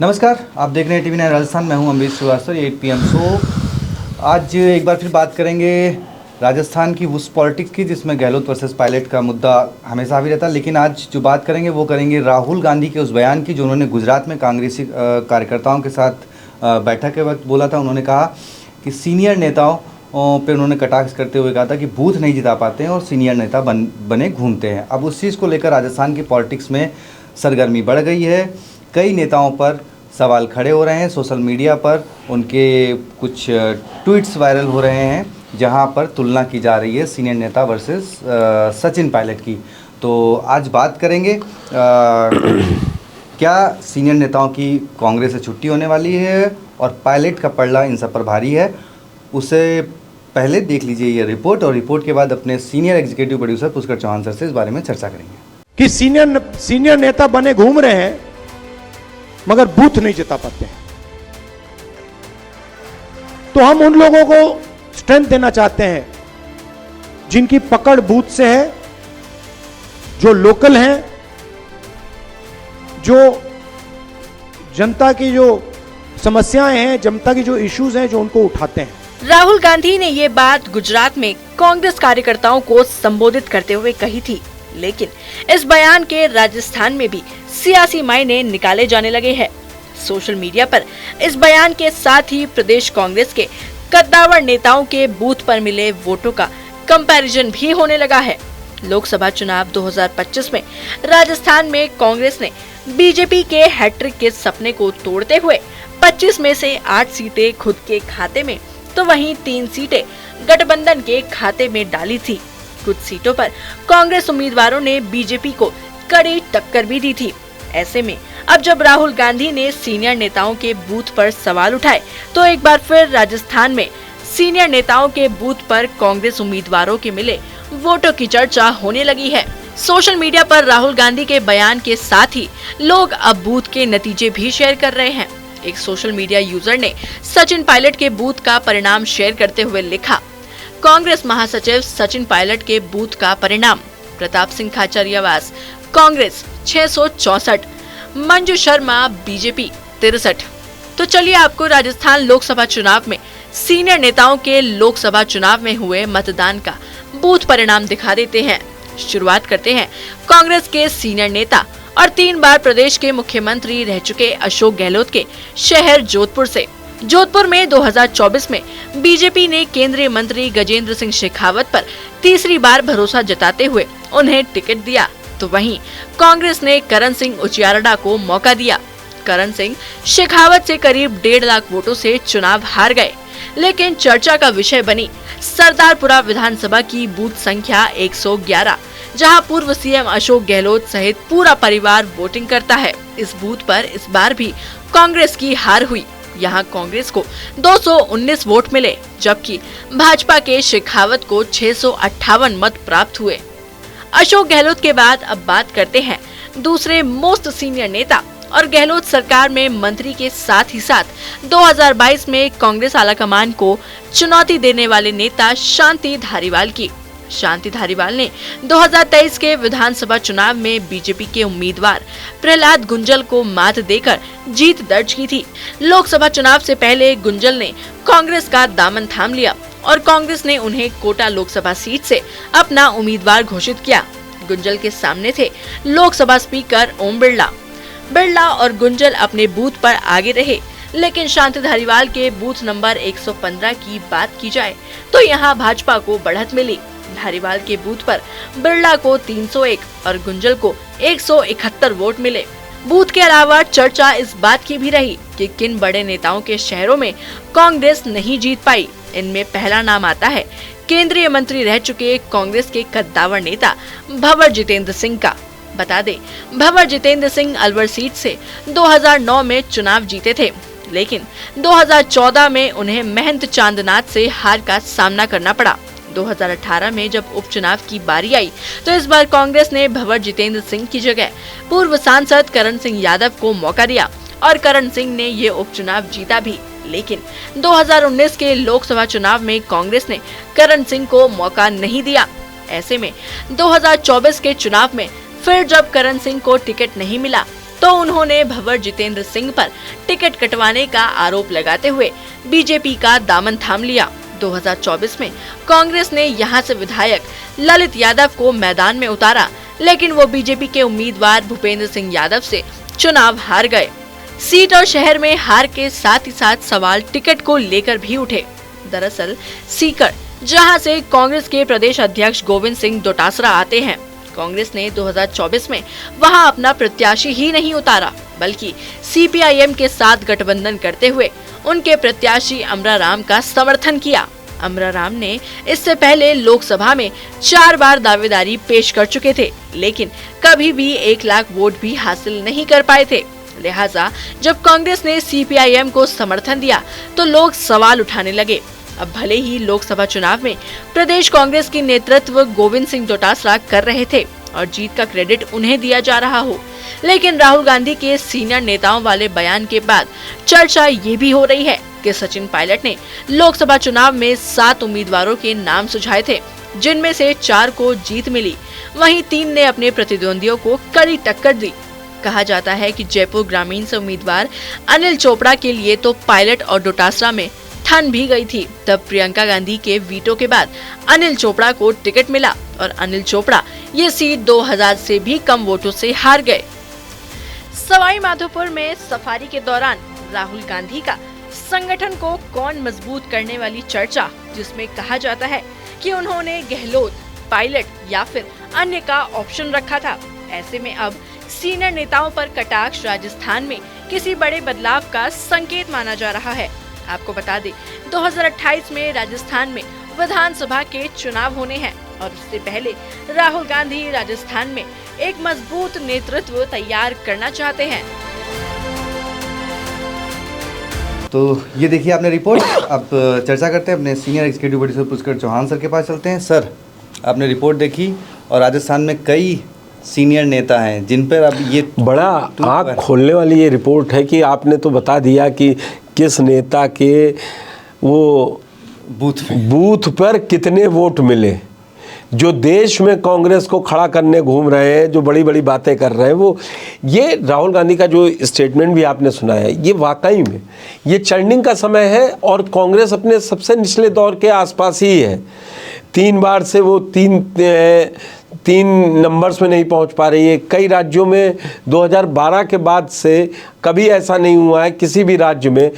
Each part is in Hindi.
नमस्कार, आप देख रहे हैं टीवी 9 राजस्थान। मैं हूं अमरीश श्रीवास्तव। 8 PM show. आज एक बार फिर बात करेंगे राजस्थान की उस पॉलिटिक्स की जिसमें गहलोत वर्सेस पायलट का मुद्दा हमेशा भी रहता है। लेकिन आज जो बात करेंगे वो करेंगे राहुल गांधी के उस बयान की जो उन्होंने गुजरात में कांग्रेसी कार्यकर्ताओं के साथ बैठक के वक्त बोला था। उन्होंने कहा कि सीनियर नेताओं पे उन्होंने कटाक्ष करते हुए कहा था कि बूथ नहीं जिता पाते हैं और सीनियर नेता बने घूमते हैं। अब उस चीज़ को लेकर राजस्थान की पॉलिटिक्स में सरगर्मी बढ़ गई है। कई नेताओं पर सवाल खड़े हो रहे हैं। सोशल मीडिया पर उनके कुछ ट्वीट्स वायरल हो रहे हैं जहां पर तुलना की जा रही है सीनियर नेता वर्सेस सचिन पायलट की। तो आज बात करेंगे क्या सीनियर नेताओं की कांग्रेस से छुट्टी होने वाली है और पायलट का पलड़ा इन सब पर भारी है। उसे पहले देख लीजिए ये रिपोर्ट, और रिपोर्ट के बाद अपने senior executive producer Pushkar Chauhan sir से इस बारे में चर्चा करेंगे कि सीनियर नेता बने घूम रहे हैं मगर बूथ नहीं जिता पाते हैं। तो हम उन लोगों को स्ट्रेंथ देना चाहते हैं जिनकी पकड़ बूथ से है, जो लोकल हैं, जो जनता की जो समस्याएं हैं, जनता की जो इश्यूज हैं, जो उनको उठाते हैं। राहुल गांधी ने ये बात गुजरात में कांग्रेस कार्यकर्ताओं को संबोधित करते हुए कही थी, लेकिन इस बयान के राजस्थान में भी सियासी मायने निकाले जाने लगे हैं। सोशल मीडिया पर इस बयान के साथ ही प्रदेश कांग्रेस के कद्दावर नेताओं के बूथ पर मिले वोटों का कंपैरिजन भी होने लगा है। लोकसभा चुनाव 2025 में राजस्थान में कांग्रेस ने बीजेपी के हैट्रिक के सपने को तोड़ते हुए 25 में से 8 सीटें खुद के खाते में तो वहीं 3 सीटें गठबंधन के खाते में डाली थी। कुछ सीटों पर कांग्रेस उम्मीदवारों ने बीजेपी को कड़ी टक्कर भी दी थी। ऐसे में अब जब राहुल गांधी ने सीनियर नेताओं के बूथ पर सवाल उठाए तो एक बार फिर राजस्थान में सीनियर नेताओं के बूथ पर कांग्रेस उम्मीदवारों के मिले वोटों की चर्चा होने लगी है। सोशल मीडिया पर राहुल गांधी के बयान के साथ ही लोग अब बूथ के नतीजे भी शेयर कर रहे हैं। एक सोशल मीडिया यूजर ने सचिन पायलट के बूथ का परिणाम शेयर करते हुए लिखा, कांग्रेस महासचिव सचिन पायलट के बूथ का परिणाम, प्रताप सिंह खाचरियावास कांग्रेस 664, मंजू शर्मा बीजेपी 63। तो चलिए आपको राजस्थान लोकसभा चुनाव में सीनियर नेताओं के लोकसभा चुनाव में हुए मतदान का बूथ परिणाम दिखा देते हैं। शुरुआत करते हैं कांग्रेस के सीनियर नेता और 3 बार प्रदेश के मुख्यमंत्री रह चुके अशोक गहलोत के शहर जोधपुर से। जोधपुर में 2024 में बीजेपी ने केंद्रीय मंत्री गजेंद्र सिंह शेखावत पर तीसरी बार भरोसा जताते हुए उन्हें टिकट दिया, तो वहीं कांग्रेस ने करण सिंह उचियारडा को मौका दिया। करण सिंह शेखावत से करीब 1.5 लाख वोटों से चुनाव हार गए, लेकिन चर्चा का विषय बनी सरदारपुरा विधानसभा की बूथ संख्या 111, जहां पूर्व सीएम अशोक गहलोत सहित पूरा परिवार वोटिंग करता है। इस बूथ पर इस बार भी कांग्रेस की हार हुई। यहाँ कांग्रेस को 219 वोट मिले, जबकि भाजपा के शेखावत को 658 मत प्राप्त हुए। अशोक गहलोत के बाद अब बात करते हैं दूसरे मोस्ट सीनियर नेता और गहलोत सरकार में मंत्री के साथ ही साथ 2022 में कांग्रेस आलाकमान को चुनौती देने वाले नेता शांति धारीवाल की। शांति धारीवाल ने 2023 के विधानसभा चुनाव में बीजेपी के उम्मीदवार प्रहलाद गुंजल को मात देकर जीत दर्ज की थी। लोकसभा चुनाव से पहले गुंजल ने कांग्रेस का दामन थाम लिया और कांग्रेस ने उन्हें कोटा लोकसभा सीट से अपना उम्मीदवार घोषित किया। गुंजल के सामने थे लोकसभा स्पीकर ओम बिरला और गुंजल अपने बूथ पर आगे रहे। लेकिन शांति धारीवाल के बूथ नंबर 115 की बात की जाए तो यहाँ भाजपा को बढ़त मिली। धारीवाल के बूथ पर बिरला को 301 और गुंजल को 171 वोट मिले। बूथ के अलावा चर्चा इस बात की भी रही कि किन बड़े नेताओं के शहरों में कांग्रेस नहीं जीत पाई। इनमें पहला नाम आता है केंद्रीय मंत्री रह चुके कांग्रेस के कद्दावर नेता भंवर जितेंद्र सिंह का। बता दें, भंवर जितेंद्र सिंह अलवर सीट से 2009 में चुनाव जीते थे, लेकिन 2014 में उन्हें महंत चांदनाथ से हार का सामना करना पड़ा। 2018 में जब उपचुनाव की बारी आई तो इस बार कांग्रेस ने भंवर जितेंद्र सिंह की जगह पूर्व सांसद करण सिंह यादव को मौका दिया और करण सिंह ने ये उपचुनाव जीता भी। लेकिन 2019 के लोकसभा चुनाव में कांग्रेस ने करण सिंह को मौका नहीं दिया। ऐसे में 2024 के चुनाव में फिर जब करण सिंह को टिकट नहीं मिला तो उन्होंने भंवर जितेंद्र सिंह पर टिकट कटवाने का आरोप लगाते हुए बीजेपी का दामन थाम लिया। 2024 में कांग्रेस ने यहां से विधायक ललित यादव को मैदान में उतारा, लेकिन वो बीजेपी के उम्मीदवार भूपेंद्र सिंह यादव से चुनाव हार गए। सीट और शहर में हार के साथ ही साथ सवाल टिकट को लेकर भी उठे। दरअसल सीकर, जहां से कांग्रेस के प्रदेश अध्यक्ष गोविंद सिंह डोटासरा आते हैं, कांग्रेस ने 2024 में वहां अपना प्रत्याशी ही नहीं उतारा, बल्कि सीपीआईएम के साथ गठबंधन करते हुए उनके प्रत्याशी अमराराम का समर्थन किया। अमराराम ने इससे पहले लोकसभा में 4 बार दावेदारी पेश कर चुके थे, लेकिन कभी भी 1 लाख वोट भी हासिल नहीं कर पाए थे। लिहाजा जब कांग्रेस ने सीपीआईएम को समर्थन दिया तो लोग सवाल उठाने लगे। अब भले ही लोकसभा चुनाव में प्रदेश कांग्रेस की नेतृत्व गोविंद सिंह डोटासरा कर रहे थे और जीत का क्रेडिट उन्हें दिया जा रहा हो, लेकिन राहुल गांधी के सीनियर नेताओं वाले बयान के बाद चर्चा ये भी हो रही है कि सचिन पायलट ने लोकसभा चुनाव में 7 उम्मीदवारों के नाम सुझाए थे, जिनमें से 4 को जीत मिली, वहीं 3 ने अपने प्रतिद्वंदियों को कड़ी टक्कर दी। कहा जाता है कि जयपुर ग्रामीण से उम्मीदवार अनिल चोपड़ा के लिए तो पायलट और डोटासरा में ठन भी गई थी। तब प्रियंका गांधी के वीटो के बाद अनिल चोपड़ा को टिकट मिला और अनिल चोपड़ा ये सीट 2000 से भी कम वोटों से हार गए। सवाई माधोपुर में सफारी के दौरान राहुल गांधी का संगठन को कौन मजबूत करने वाली चर्चा, जिसमें कहा जाता है कि उन्होंने गहलोत, पायलट या फिर अन्य का ऑप्शन रखा था। ऐसे में अब सीनियर नेताओं पर कटाक्ष राजस्थान में किसी बड़े बदलाव का संकेत माना जा रहा है। आपको बता दें, 2028 में राजस्थान में विधानसभा के चुनाव होने हैं और उससे पहले राहुल गांधी राजस्थान में एक मजबूत नेतृत्व तैयार करना चाहते हैं। तो ये देखिए आपने रिपोर्ट। अब चर्चा करते हैं अपने senior executive producer Pushkar Chauhan sir के पास चलते हैं। सर, आपने रिपोर्ट देखी और राजस्थान में कई सीनियर नेता हैं जिन पर अब ये बड़ा आँख खोलने वाली ये रिपोर्ट है कि आपने तो बता दिया कि किस नेता के वो बूथ पर कितने वोट मिले। जो देश में कांग्रेस को खड़ा करने घूम रहे हैं, जो बड़ी बड़ी बातें कर रहे हैं, वो ये राहुल गांधी का जो स्टेटमेंट भी आपने सुना है, ये वाकई में ये चर्निंग का समय है और कांग्रेस अपने सबसे निचले दौर के आसपास ही है। 3 बार से वो तीन नंबर्स में नहीं पहुंच पा रही है। कई राज्यों में 2012 के बाद से कभी ऐसा नहीं हुआ है किसी भी राज्य में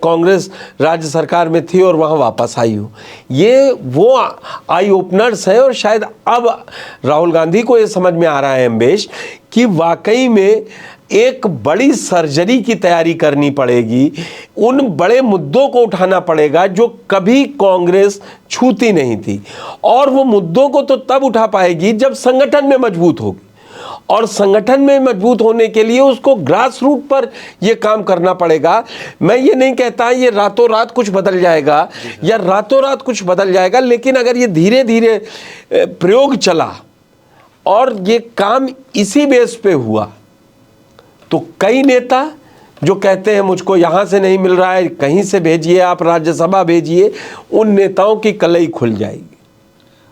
कांग्रेस राज्य सरकार में थी और वहां वापस आई हो। ये वो आई ओपनर्स हैं और शायद अब राहुल गांधी को ये समझ में आ रहा है अम्बेश कि वाकई में एक बड़ी सर्जरी की तैयारी करनी पड़ेगी। उन बड़े मुद्दों को उठाना पड़ेगा जो कभी कांग्रेस छूती नहीं थी, और वो मुद्दों को तो तब उठा पाएगी जब संगठन में मजबूत होगी, और संगठन में मजबूत होने के लिए उसको ग्रास रूट पर ये काम करना पड़ेगा। मैं ये नहीं कहता ये रातों रात कुछ बदल जाएगा या रातों रात कुछ बदल जाएगा, लेकिन अगर ये धीरे धीरे प्रयोग चला और ये काम इसी बेस पे हुआ तो कई नेता जो कहते हैं मुझको यहाँ से नहीं मिल रहा है, कहीं से भेजिए, आप राज्यसभा भेजिए, उन नेताओं की कलई खुल जाएगी।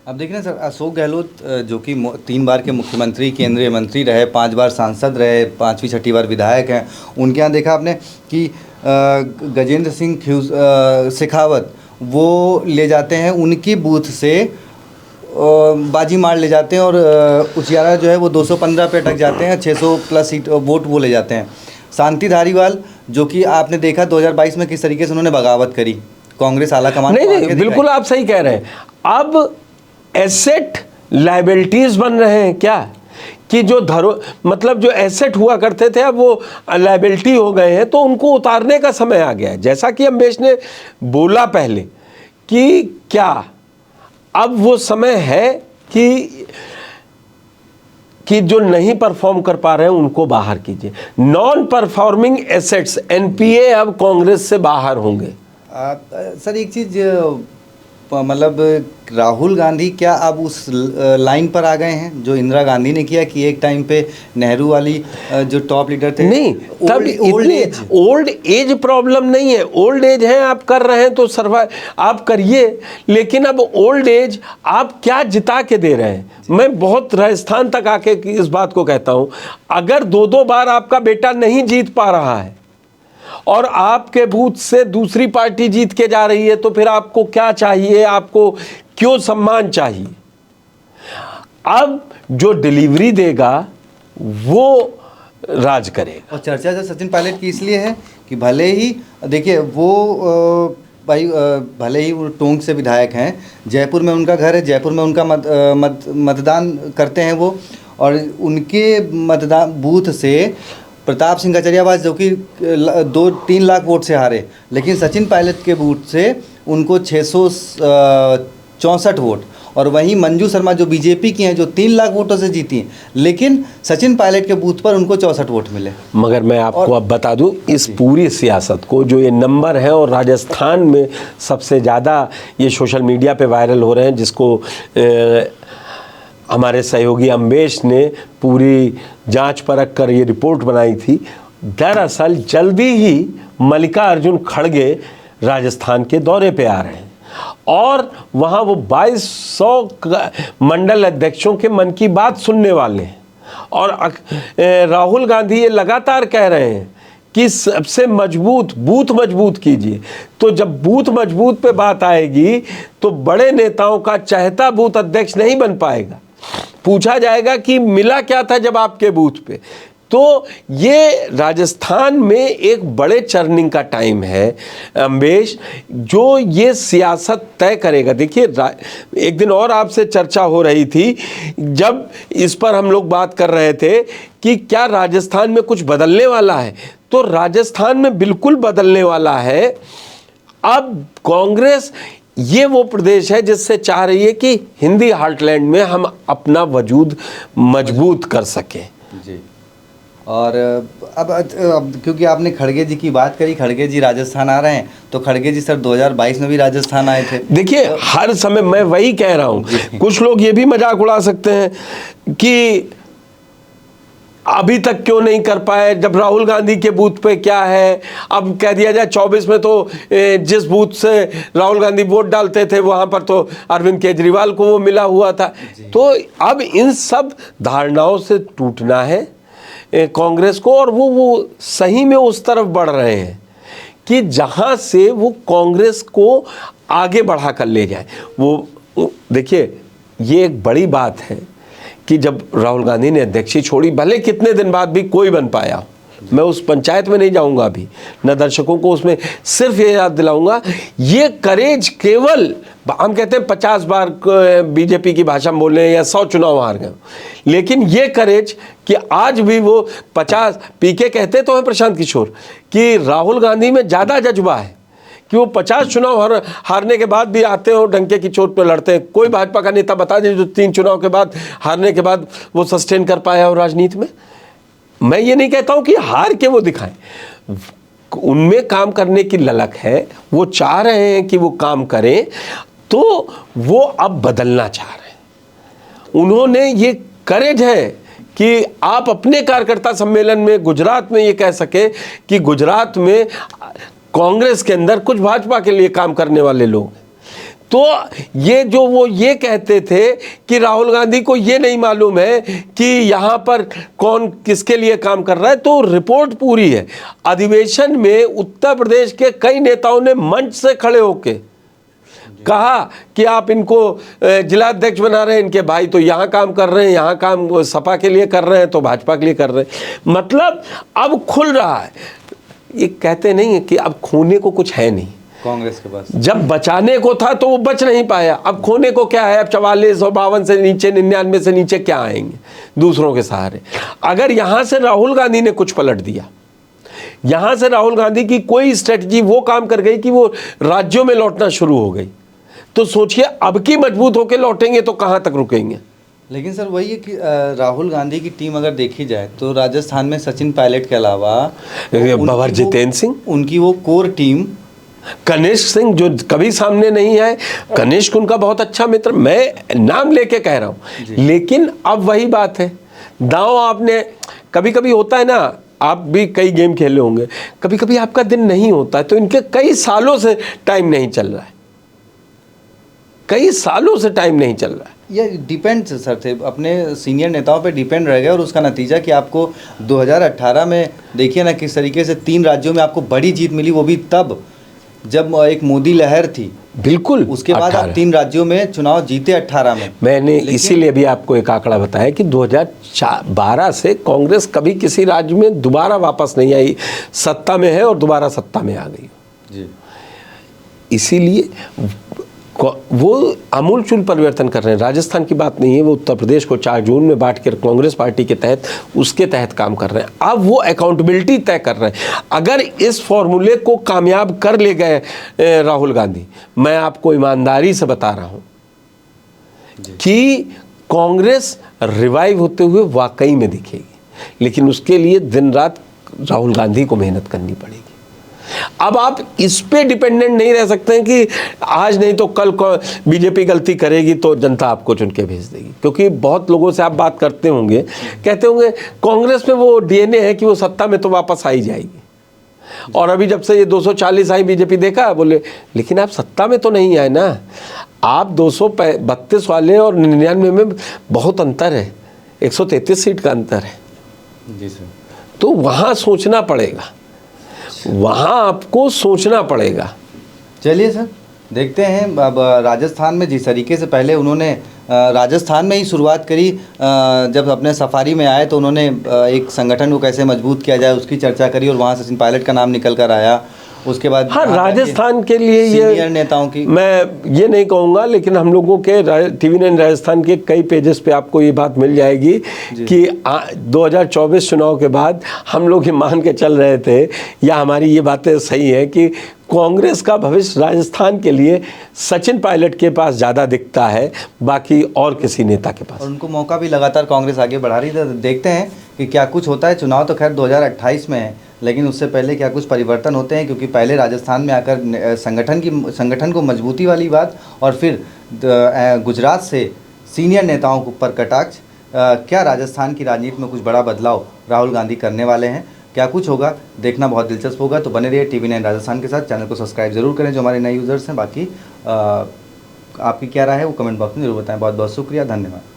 अब देखिए ना सर, अशोक गहलोत जो कि 3 बार के मुख्यमंत्री, केंद्रीय मंत्री रहे, 5 बार सांसद रहे, 5वीं 6ठी बार विधायक हैं, उनके यहाँ देखा आपने कि गजेंद्र सिंह शेखावत वो ले जाते हैं उनकी बूथ से बाजी मार ले जाते हैं, और उचियारा जो है वो 215 पे अटक जाते हैं, 600 प्लस सीट वोट वो ले जाते हैं। शांति धारीवाल जो कि आपने देखा 2022 में किस तरीके से उन्होंने बगावत करी, कांग्रेस आला कमान नहीं, बिल्कुल आप सही कह रहे हैं। अब एसेट लायबिलिटीज बन रहे हैं क्या कि जो मतलब जो एसेट हुआ करते थे अब वो लायबिलिटी हो गए हैं, तो उनको उतारने का समय आ गया है। जैसा कि अम्बेश ने बोला पहले कि क्या अब वो समय है कि जो नहीं परफॉर्म कर पा रहे हैं उनको बाहर कीजिए। नॉन परफॉर्मिंग एसेट्स, एनपीए अब कांग्रेस से बाहर होंगे। सर एक चीज़ मतलब राहुल गांधी क्या अब उस लाइन पर आ गए हैं जो इंदिरा गांधी ने किया कि एक टाइम पे नेहरू वाली जो टॉप लीडर थे? नहीं, तब ओल्ड एज प्रॉब्लम नहीं है। ओल्ड एज है, आप कर रहे हैं तो सर्वाइव आप करिए, लेकिन अब ओल्ड एज आप क्या जिता के दे रहे हैं? मैं बहुत राजस्थान तक आके इस बात को कहता हूं, अगर 2-2 बार आपका बेटा नहीं जीत पा रहा है और आपके बूथ से दूसरी पार्टी जीत के जा रही है, तो फिर आपको क्या चाहिए? आपको क्यों सम्मान चाहिए? अब जो डिलीवरी देगा वो राज करेगा। और चर्चा जो सचिन पायलट की इसलिए है कि भले ही देखिए वो भले ही वो टोंक से विधायक हैं, जयपुर में उनका घर है, जयपुर में उनका मतदान करते हैं वो, और उनके मतदान बूथ से प्रताप सिंह कचरियावास जो कि 2-3 लाख वोट से हारे, लेकिन सचिन पायलट के बूथ से उनको 664 वोट, और वहीं मंजू शर्मा जो बीजेपी की हैं जो 3 लाख वोटों से जीती हैं, लेकिन सचिन पायलट के बूथ पर उनको 64 वोट मिले। मगर मैं आपको अब बता दूं, इस पूरी सियासत को जो ये नंबर है, और राजस्थान में सबसे ज़्यादा ये सोशल मीडिया पे वायरल हो रहे हैं, जिसको हमारे सहयोगी अम्बेश ने पूरी जांच परख कर ये रिपोर्ट बनाई थी। दरअसल जल्दी ही मल्लिकार्जुन खड़गे राजस्थान के दौरे पे आ रहे हैं, और वहाँ वो 2200 मंडल अध्यक्षों के मन की बात सुनने वाले हैं। और राहुल गांधी ये लगातार कह रहे हैं कि सबसे मजबूत बूथ मजबूत कीजिए। तो जब बूथ मजबूत पे बात आएगी तो बड़े नेताओं का चहेता बूथ अध्यक्ष नहीं बन पाएगा। पूछा जाएगा कि मिला क्या था जब आपके बूथ पे। तो ये राजस्थान में एक बड़े चर्निंग का टाइम है अम्बेश, जो ये सियासत तय करेगा। देखिए, एक दिन और आपसे चर्चा हो रही थी जब इस पर हम लोग बात कर रहे थे कि क्या राजस्थान में कुछ बदलने वाला है, तो राजस्थान में बिल्कुल बदलने वाला है। अब कांग्रेस ये वो प्रदेश है जिससे चाह रही है कि हिंदी हार्टलैंड में हम अपना वजूद मजबूत कर सकें जी। और अब क्योंकि आपने खड़गे जी की बात करी, खड़गे जी राजस्थान आ रहे हैं, तो खड़गे जी सर 2022 में भी राजस्थान आए थे। देखिए, हर समय मैं वही कह रहा हूँ, कुछ लोग ये भी मजाक उड़ा सकते हैं कि अभी तक क्यों नहीं कर पाए, जब राहुल गांधी के बूथ पे क्या है। अब कह दिया जाए 24 में तो जिस बूथ से राहुल गांधी वोट डालते थे वहाँ पर तो अरविंद केजरीवाल को वो मिला हुआ था। तो अब इन सब धारणाओं से टूटना है कांग्रेस को, और वो सही में उस तरफ बढ़ रहे हैं कि जहाँ से वो कांग्रेस को आगे बढ़ा कर ले जाए। वो देखिए, ये एक बड़ी बात है कि जब राहुल गांधी ने अध्यक्षी छोड़ी, भले कितने दिन बाद भी कोई बन पाया, मैं उस पंचायत में नहीं जाऊंगा अभी, न दर्शकों को उसमें सिर्फ ये याद दिलाऊंगा, ये करेज केवल हम कहते हैं 50 बार बीजेपी की भाषा में बोले या 100 चुनाव हार गए, लेकिन ये करेज कि आज भी वो 50 पीके कहते तो हैं प्रशांत किशोर कि राहुल गांधी में ज़्यादा जज्बा है कि वो 50 चुनाव हारने के बाद भी आते हो, डंके की चोट पे लड़ते हैं। कोई भाजपा का नेता बता दीजिए जो 3 चुनाव के बाद हारने के बाद वो सस्टेन कर पाया हो राजनीति में। मैं ये नहीं कहता हूँ कि हार के वो दिखाएं, उनमें काम करने की ललक है, वो चाह रहे हैं कि वो काम करें, तो वो अब बदलना चाह रहे हैं। उन्होंने ये करेज है कि आप अपने कार्यकर्ता सम्मेलन में गुजरात में ये कह सके कि गुजरात में कांग्रेस के अंदर कुछ भाजपा के लिए काम करने वाले लोग। तो ये जो वो ये कहते थे कि राहुल गांधी को ये नहीं मालूम है कि यहाँ पर कौन किसके लिए काम कर रहा है, तो रिपोर्ट पूरी है। अधिवेशन में उत्तर प्रदेश के कई नेताओं ने मंच से खड़े होके कहा कि आप इनको जिलाध्यक्ष बना रहे हैं, इनके भाई तो यहाँ काम कर रहे हैं, यहाँ काम सपा के लिए कर रहे हैं तो भाजपा के लिए कर रहे हैं। मतलब अब खुल रहा है। ये कहते नहीं है कि अब खोने को कुछ है नहीं कांग्रेस के पास, जब बचाने को था तो वो बच नहीं पाया, अब खोने को क्या है। अब 44 और 52 से नीचे 99 से नीचे क्या आएंगे दूसरों के सहारे। अगर यहाँ से राहुल गांधी ने कुछ पलट दिया, यहाँ से राहुल गांधी की कोई स्ट्रेटजी वो काम कर गई कि वो राज्यों में लौटना शुरू हो गई, तो सोचिए अब की मजबूत होकर लौटेंगे तो कहाँ तक रुकेंगे। लेकिन सर वही है कि राहुल गांधी की टीम अगर देखी जाए तो राजस्थान में सचिन पायलट के अलावा बाबर जितेंद्र सिंह, उनकी वो कोर टीम कनिष्क सिंह जो कभी सामने नहीं आए, कनिष्क उनका बहुत अच्छा मित्र, मैं नाम लेके कह रहा हूँ, लेकिन अब वही बात है, दांव आपने, कभी कभी होता है ना, आप भी कई गेम खेले होंगे, कभी कभी आपका दिन नहीं होता है, तो इनके कई सालों से टाइम नहीं चल रहा है, कई सालों से टाइम नहीं चल रहा है। ये डिपेंड सर थे अपने सीनियर नेताओं पे डिपेंड रह गया, और उसका नतीजा कि आपको 2018 में देखिए ना किस तरीके से 3 राज्यों में आपको बड़ी जीत मिली, वो भी तब जब एक मोदी लहर थी। बिल्कुल, उसके बाद आप 3 राज्यों में चुनाव जीते 18 में। मैंने इसीलिए भी आपको एक आंकड़ा बताया कि 2012 से कांग्रेस कभी किसी राज्य में दोबारा वापस नहीं आई, सत्ता में है और दोबारा सत्ता में आ गई जी। इसीलिए वो आमूलचूल परिवर्तन कर रहे हैं। राजस्थान की बात नहीं है, वो उत्तर प्रदेश को 4 जून में बांट कर कांग्रेस पार्टी के तहत, उसके तहत काम कर रहे हैं। अब वो अकाउंटेबिलिटी तय कर रहे हैं। अगर इस फॉर्मूले को कामयाब कर ले गए राहुल गांधी, मैं आपको ईमानदारी से बता रहा हूं कि कांग्रेस रिवाइव होते हुए वाकई में दिखेगी, लेकिन उसके लिए दिन रात राहुल गांधी को मेहनत करनी पड़ेगी। अब आप इस पे डिपेंडेंट नहीं रह सकते हैं कि आज नहीं तो कल बीजेपी गलती करेगी तो जनता आपको चुन के भेज देगी, क्योंकि बहुत लोगों से आप बात करते होंगे, कहते होंगे कांग्रेस में वो डीएनए है कि वो सत्ता में तो वापस आ ही जाएगी, और अभी जब से ये 240 आई बीजेपी देखा, बोले लेकिन आप सत्ता में तो नहीं आए ना, आप 232 वाले और 99 में बहुत अंतर है, 133 सीट का अंतर है जी सर। तो वहाँ सोचना पड़ेगा, वहाँ आपको सोचना पड़ेगा। चलिए सर, देखते हैं अब राजस्थान में जिस तरीके से पहले उन्होंने राजस्थान में ही शुरुआत करी, जब अपने सफारी में आए तो उन्होंने एक संगठन को कैसे मजबूत किया जाए उसकी चर्चा करी, और वहाँ सचिन पायलट का नाम निकल कर आया। उसके बाद हाँ, राजस्थान के लिए ये सीनियर नेताओं की मैं ये नहीं कहूँगा, लेकिन हम लोगों के TV9 राजस्थान के कई पेजेस पे आपको ये बात मिल जाएगी कि 2024 चुनाव के बाद हम लोग ये मान के चल रहे थे, या हमारी ये बातें सही है कि कांग्रेस का भविष्य राजस्थान के लिए सचिन पायलट के पास ज़्यादा दिखता है, बाकी और किसी नेता के पास। और उनको मौका भी लगातार कांग्रेस आगे बढ़ा रही है। देखते हैं कि क्या कुछ होता है। चुनाव तो खैर 2028 में है, लेकिन उससे पहले क्या कुछ परिवर्तन होते हैं, क्योंकि पहले राजस्थान में आकर संगठन को मजबूती वाली बात, और फिर गुजरात से सीनियर नेताओं के ऊपर कटाक्ष। क्या राजस्थान की राजनीति में कुछ बड़ा बदलाव राहुल गांधी करने वाले हैं? क्या कुछ होगा, देखना बहुत दिलचस्प होगा। तो बने रहिए TV9 राजस्थान के साथ। चैनल को सब्सक्राइब जरूर करें जो हमारे नए यूज़र्स हैं। बाकी आपकी क्या राय है वो कमेंट बॉक्स में जरूर बताएं। बहुत बहुत शुक्रिया, धन्यवाद।